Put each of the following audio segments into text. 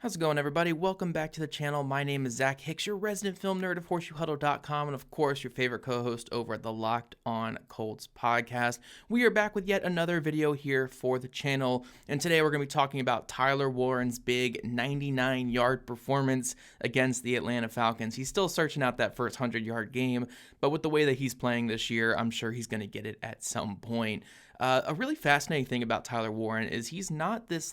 How's it going, everybody? Welcome back to the channel. My name is Zach Hicks, your resident film nerd of HorseshoeHuddle.com, and of course, your favorite co-host over at the Locked On Colts podcast. We are back with yet another video here for the channel, and today we're going to be talking about Tyler Warren's big 99-yard performance against the Atlanta Falcons. He's still searching out that first 100-yard game, but with the way that he's playing this year, I'm sure he's going to get it at some point. A really fascinating thing about Tyler Warren is he's not this,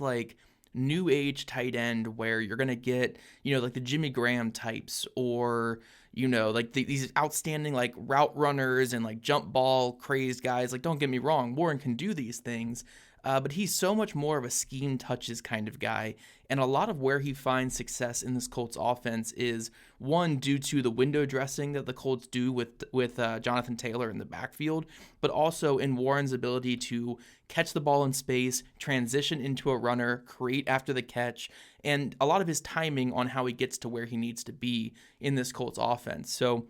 new age tight end where you're going to get, like the Jimmy Graham types or, these outstanding route runners and jump ball crazed guys. Don't get me wrong, Warren can do these things, but he's so much more of a scheme touches kind of guy. And a lot of where he finds success in this Colts offense is, one, due to the window dressing that the Colts do with Jonathan Taylor in the backfield, but also in Warren's ability to catch the ball in space, transition into a runner, create after the catch, and a lot of his timing on how he gets to where he needs to be in this Colts offense. So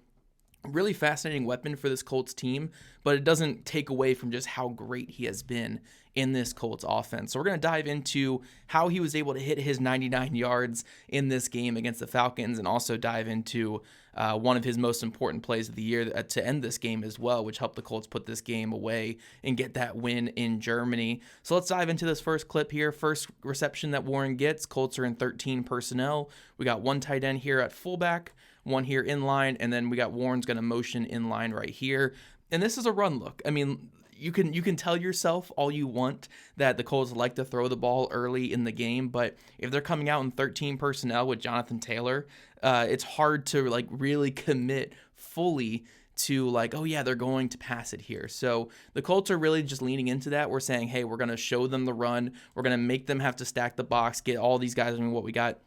really fascinating weapon for this Colts team, but it doesn't take away from just how great he has been in this Colts offense. So we're going to dive into how he was able to hit his 99 yards in this game against the Falcons, and also dive into one of his most important plays of the year to end this game as well, which helped the Colts put this game away and get that win in Germany. So let's dive into this first clip here. First reception that Warren gets, Colts are in 13 personnel. We got one tight end here at fullback, one here in line, and then we got Warren's going to motion in line right here. And this is a run look. I mean, you can tell yourself all you want that the Colts like to throw the ball early in the game, but if they're coming out in 13 personnel with Jonathan Taylor, it's hard to really commit fully to oh yeah, they're going to pass it here. So the Colts are really just leaning into that. We're saying, hey, we're going to show them the run. We're going to make them have to stack the box, get all these guys. I mean, what we got,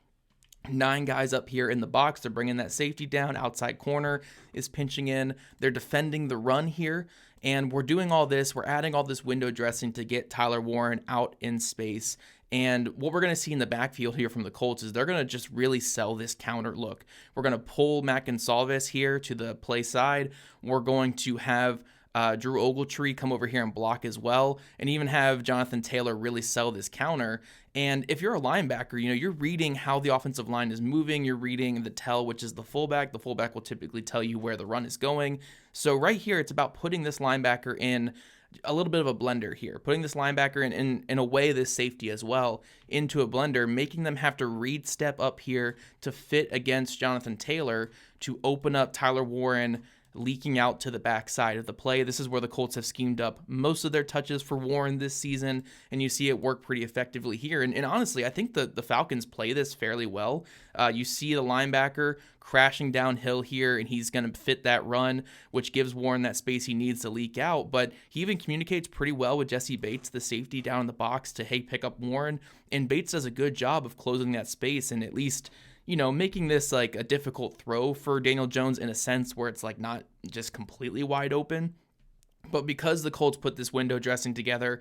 9 guys up here in the box. They're bringing that safety down. Outside corner is pinching in. They're defending the run here. And we're doing all this. We're adding all this window dressing to get Tyler Warren out in space. And what we're going to see in the backfield here from the Colts is they're going to just really sell this counter look. We're going to pull Mac Gonsalves here to the play side. We're going to have Drew Ogletree come over here and block as well, and even have Jonathan Taylor really sell this counter. And if you're a linebacker, you're reading how the offensive line is moving. You're reading the tell, which is the fullback. The fullback will typically tell you where the run is going. So right here, it's about putting this linebacker in a little bit of a blender here, putting this linebacker in a way, this safety as well, into a blender, making them have to read step up here to fit against Jonathan Taylor to open up Tyler Warren leaking out to the backside of the play. This is where the Colts have schemed up most of their touches for Warren this season, and you see it work pretty effectively here. And honestly, I think the Falcons play this fairly well. You see the linebacker crashing downhill here, and he's going to fit that run, which gives Warren that space he needs to leak out. But he even communicates pretty well with Jesse Bates, the safety down in the box, to, hey, pick up Warren. And Bates does a good job of closing that space and at least making this a difficult throw for Daniel Jones in a sense where it's not just completely wide open. But because the Colts put this window dressing together,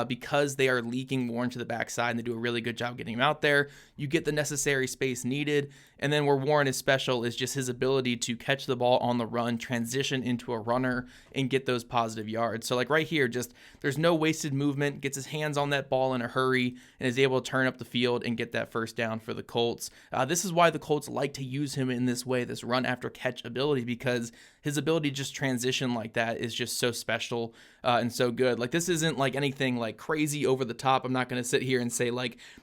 because they are leaking Warren to the backside and they do a really good job getting him out there, you get the necessary space needed. And then where Warren is special is just his ability to catch the ball on the run, transition into a runner, and get those positive yards. So right here, just there's no wasted movement, gets his hands on that ball in a hurry, and is able to turn up the field and get that first down for the Colts. This is why the Colts like to use him in this way, this run after catch ability, because his ability to just transition like that is just so special and so good. This isn't anything crazy over the top. I'm not going to sit here and say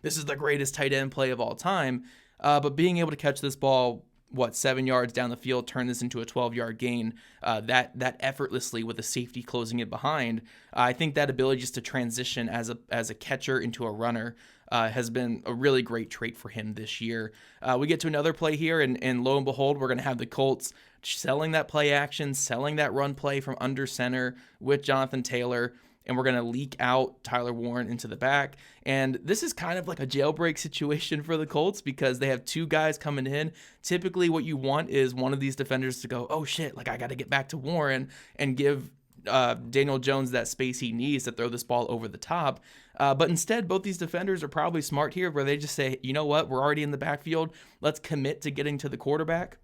this is the greatest tight end play of all time. But being able to catch this ball, 7 yards down the field, turn this into a 12-yard gain, that effortlessly with a safety closing it behind, I think that ability just to transition as a catcher into a runner has been a really great trait for him this year. We get to another play here, and lo and behold, we're going to have the Colts selling that play action, selling that run play from under center with Jonathan Taylor, and we're going to leak out Tyler Warren into the back. And this is kind of like a jailbreak situation for the Colts because they have 2 guys coming in. Typically what you want is one of these defenders to go, oh shit, I got to get back to Warren, and give Daniel Jones that space he needs to throw this ball over the top. But instead, both these defenders are probably smart here where they just say, you know what, we're already in the backfield. Let's commit to getting to the quarterback.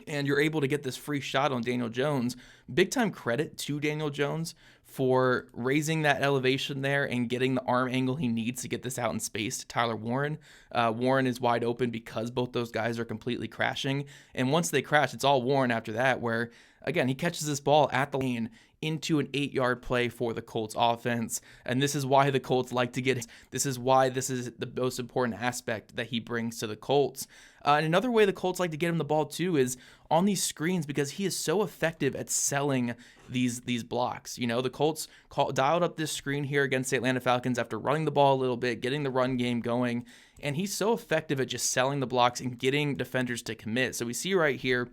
And you're able to get this free shot on Daniel Jones. Big time credit to Daniel Jones for raising that elevation there and getting the arm angle he needs to get this out in space to Tyler Warren. Warren is wide open because both those guys are completely crashing. And once they crash, it's all Warren after that, where, again, he catches this ball at the lane into an 8-yard play for the Colts offense. And this is why the Colts like to get, this is why this is the most important aspect that he brings to the Colts. And another way the Colts like to get him the ball too is on these screens, because he is so effective at selling these blocks. You know, the Colts dialed up this screen here against the Atlanta Falcons after running the ball a little bit, getting the run game going, and he's so effective at just selling the blocks and getting defenders to commit. So we see right here,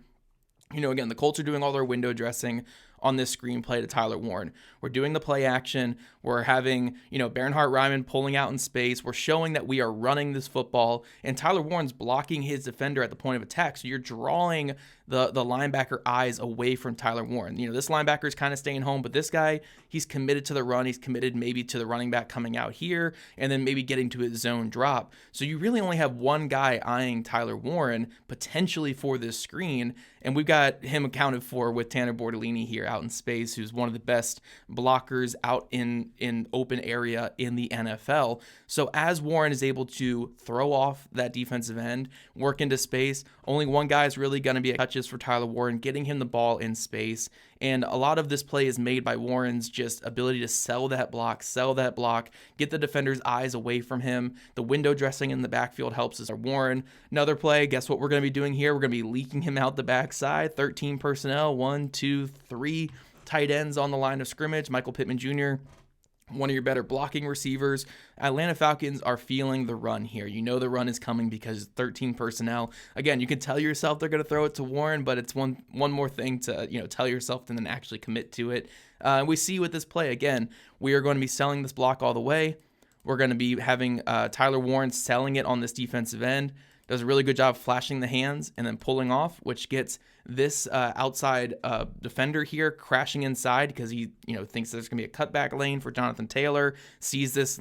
you know, again, the Colts are doing all their window dressing on this screenplay to Tyler Warren. We're doing the play action. We're having, you know, Bernhard Raimann pulling out in space. We're showing that we are running this football, and Tyler Warren's blocking his defender at the point of attack. So you're drawing the linebacker eyes away from Tyler Warren. You know, this linebacker is kind of staying home, but this guy, he's committed to the run. He's committed maybe to the running back coming out here and then maybe getting to his zone drop. So you really only have one guy eyeing Tyler Warren potentially for this screen, and we've got him accounted for with Tanner Bortolini here out in space, who's one of the best blockers out in open area in the NFL. So as Warren is able to throw off that defensive end, work into space, only one guy is really going to be touches for Tyler Warren, getting him the ball in space. And a lot of this play is made by Warren's just ability to sell that block, get the defender's eyes away from him. The window dressing in the backfield helps us. Warren, another play, guess what we're going to be doing here? We're going to be leaking him out the backside. 13 personnel, 1, 2, 3 tight ends on the line of scrimmage. Michael Pittman Jr., one of your better blocking receivers. Atlanta Falcons are feeling the run here. You know the run is coming because 13 personnel. Again, you can tell yourself they're going to throw it to Warren, but it's one more thing to, you know, tell yourself and then actually commit to it. We see with this play, again, we are going to be selling this block all the way. We're going to be having Tyler Warren selling it on this defensive end. Does a really good job flashing the hands and then pulling off, which gets this outside defender here crashing inside because he, you know, thinks there's gonna be a cutback lane for Jonathan Taylor. Sees this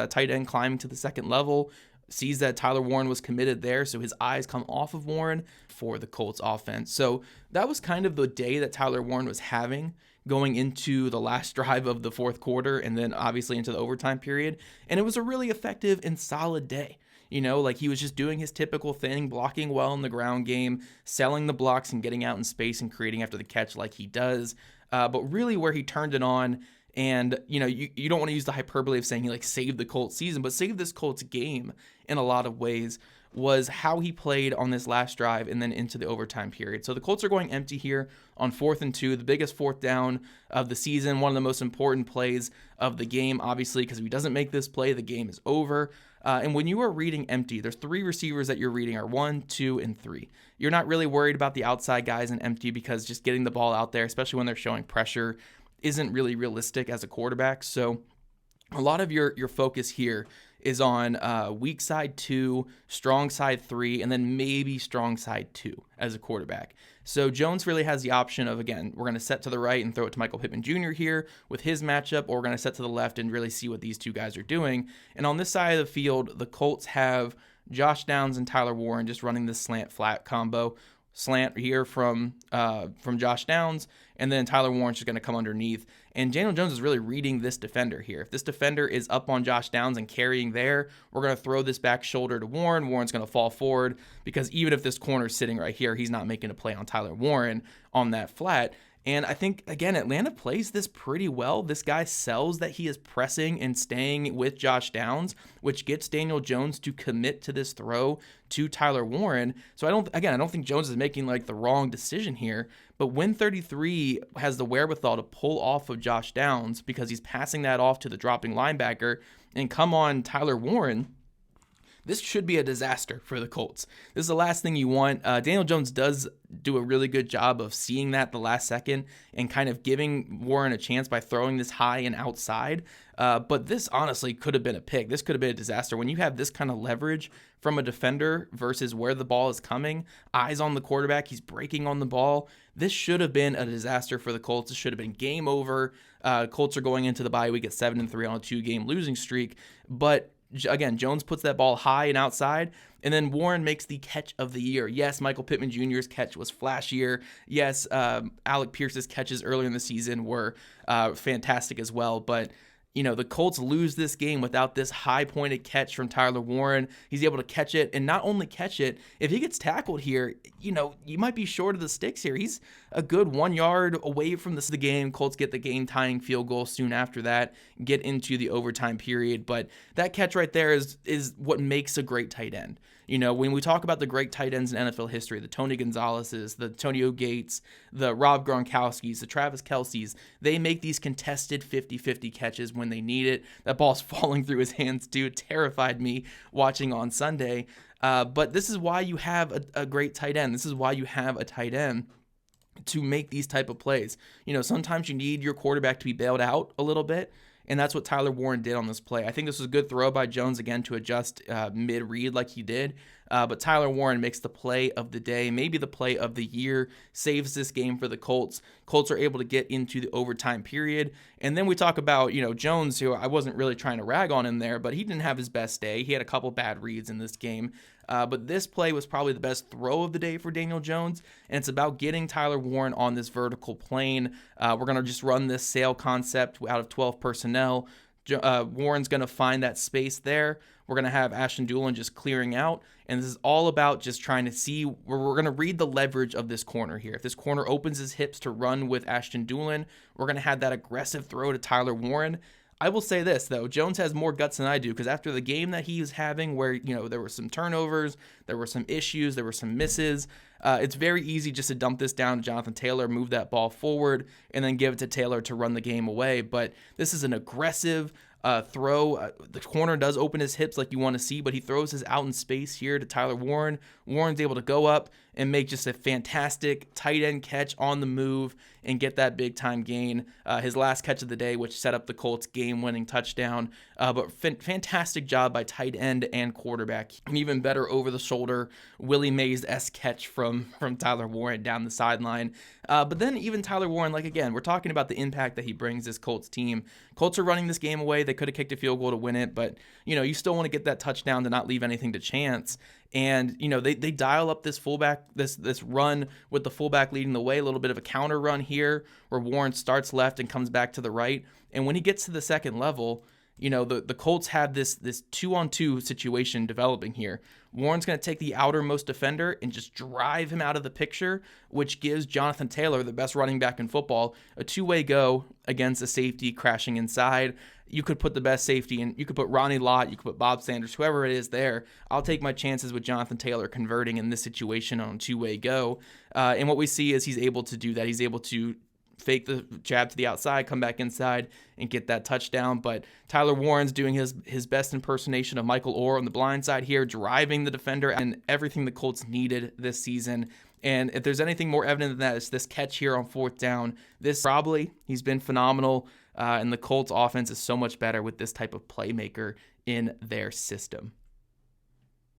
tight end climbing to the second level. Sees that Tyler Warren was committed there, so his eyes come off of Warren for the Colts offense. So that was kind of the day that Tyler Warren was having going into the last drive of the fourth quarter and then obviously into the overtime period. And it was a really effective and solid day. You know, like he was just doing his typical thing, blocking well in the ground game, selling the blocks and getting out in space and creating after the catch like he does. But really where he turned it on, and, you know, you don't want to use the hyperbole of saying he like saved the Colts season, but saved this Colts game in a lot of ways, was how he played on this last drive and then into the overtime period. So the Colts are going empty here on 4th and 2, the biggest fourth down of the season, one of the most important plays of the game, obviously, because if he doesn't make this play, the game is over. And when you are reading empty, there's 3 receivers that you're reading are 1, 2, and 3. You're not really worried about the outside guys in empty because just getting the ball out there, especially when they're showing pressure, isn't really realistic as a quarterback. So a lot of your focus here is on weak side 2, strong side 3, and then maybe strong side 2 as a quarterback. So Jones really has the option of, again, we're going to set to the right and throw it to Michael Pittman Jr. here with his matchup, or we're going to set to the left and really see what these two guys are doing. And on this side of the field, the Colts have Josh Downs and Tyler Warren just running this slant-flat combo. Slant here from Josh Downs, and then Tyler Warren's just going to come underneath. And Daniel Jones is really reading this defender here. If this defender is up on Josh Downs and carrying there, we're going to throw this back shoulder to Warren. Warren's going to fall forward because even if this corner is sitting right here, he's not making a play on Tyler Warren on that flat. And I think, again, Atlanta plays this pretty well. This guy sells that he is pressing and staying with Josh Downs, which gets Daniel Jones to commit to this throw to Tyler Warren. So I don't think Jones is making like the wrong decision here. But when 33 has the wherewithal to pull off of Josh Downs because he's passing that off to the dropping linebacker and come on Tyler Warren, this should be a disaster for the Colts. This is the last thing you want. Daniel Jones does do a really good job of seeing that the last second and kind of giving Warren a chance by throwing this high and outside. But this honestly could have been a pick. This could have been a disaster. When you have this kind of leverage from a defender versus where the ball is coming, eyes on the quarterback, he's breaking on the ball. This should have been a disaster for the Colts. It should have been game over. Colts are going into the bye week at 7-3 on a 2-game losing streak. But again, Jones puts that ball high and outside, and then Warren makes the catch of the year. Yes, Michael Pittman Jr.'s catch was flashier. Yes, Alec Pierce's catches earlier in the season were fantastic as well, but the Colts lose this game without this high-pointed catch from Tyler Warren. He's able to catch it, and not only catch it, if he gets tackled here, you might be short of the sticks here. He's a good 1 yard away from the game. Colts get the game-tying field goal soon after that, get into the overtime period. But that catch right there is what makes a great tight end. When we talk about the great tight ends in NFL history, the Tony Gonzalez's, the Antonio Gates, the Rob Gronkowski's, the Travis Kelce's, they make these contested 50-50 catches when they need it. That ball's falling through his hands, too. It terrified me watching on Sunday. But this is why you have a great tight end. This is why you have a tight end to make these type of plays. Sometimes you need your quarterback to be bailed out a little bit. And that's what Tyler Warren did on this play. I think this was a good throw by Jones, again, to adjust mid-read like he did. But Tyler Warren makes the play of the day, maybe the play of the year, saves this game for the Colts. Colts are able to get into the overtime period. And then we talk about, Jones, who I wasn't really trying to rag on him there, but he didn't have his best day. He had a couple bad reads in this game. But this play was probably the best throw of the day for Daniel Jones, and it's about getting Tyler Warren on this vertical plane. We're going to just run this sail concept out of 12 personnel. Warren's going to find that space there. We're going to have Ashton Dulin just clearing out, and this is all about just trying to see where we're going to read the leverage of this corner here. If this corner opens his hips to run with Ashton Dulin, we're going to have that aggressive throw to Tyler Warren. I will say this, though. Jones has more guts than I do, because after the game that he was having where, there were some turnovers, there were some issues, there were some misses, it's very easy just to dump this down to Jonathan Taylor, move that ball forward, and then give it to Taylor to run the game away. But this is an aggressive throw. The corner does open his hips like you want to see, but he throws his out in space here to Tyler Warren. Warren's able to go up and make just a fantastic tight end catch on the move and get that big time gain. His last catch of the day, which set up the Colts game-winning touchdown. But fantastic job by tight end and quarterback. An even better over-the-shoulder Willie Mays-esque catch from Tyler Warren down the sideline. But then even Tyler Warren, again, we're talking about the impact that he brings this Colts team. Colts are running this game away. They could have kicked a field goal to win it, but, you still want to get that touchdown to not leave anything to chance. And, they dial up this fullback, this run with the fullback leading the way, a little bit of a counter run here where Warren starts left and comes back to the right. And when he gets to the second level, the Colts have this 2-on-2 situation developing here. Warren's going to take the outermost defender and just drive him out of the picture, which gives Jonathan Taylor, the best running back in football, a two-way go against a safety crashing inside. You could put the best safety in. You could put Ronnie Lott. You could put Bob Sanders, whoever it is there. I'll take my chances with Jonathan Taylor converting in this situation on a two-way go. And what we see is he's able to do that. He's able to fake the jab to the outside, come back inside, and get that touchdown. But Tyler Warren's doing his best impersonation of Michael Orr on the blind side here, driving the defender and everything the Colts needed this season. And if there's anything more evident than that, it's this catch here on fourth down. He's been phenomenal, and the Colts offense is so much better with this type of playmaker in their system.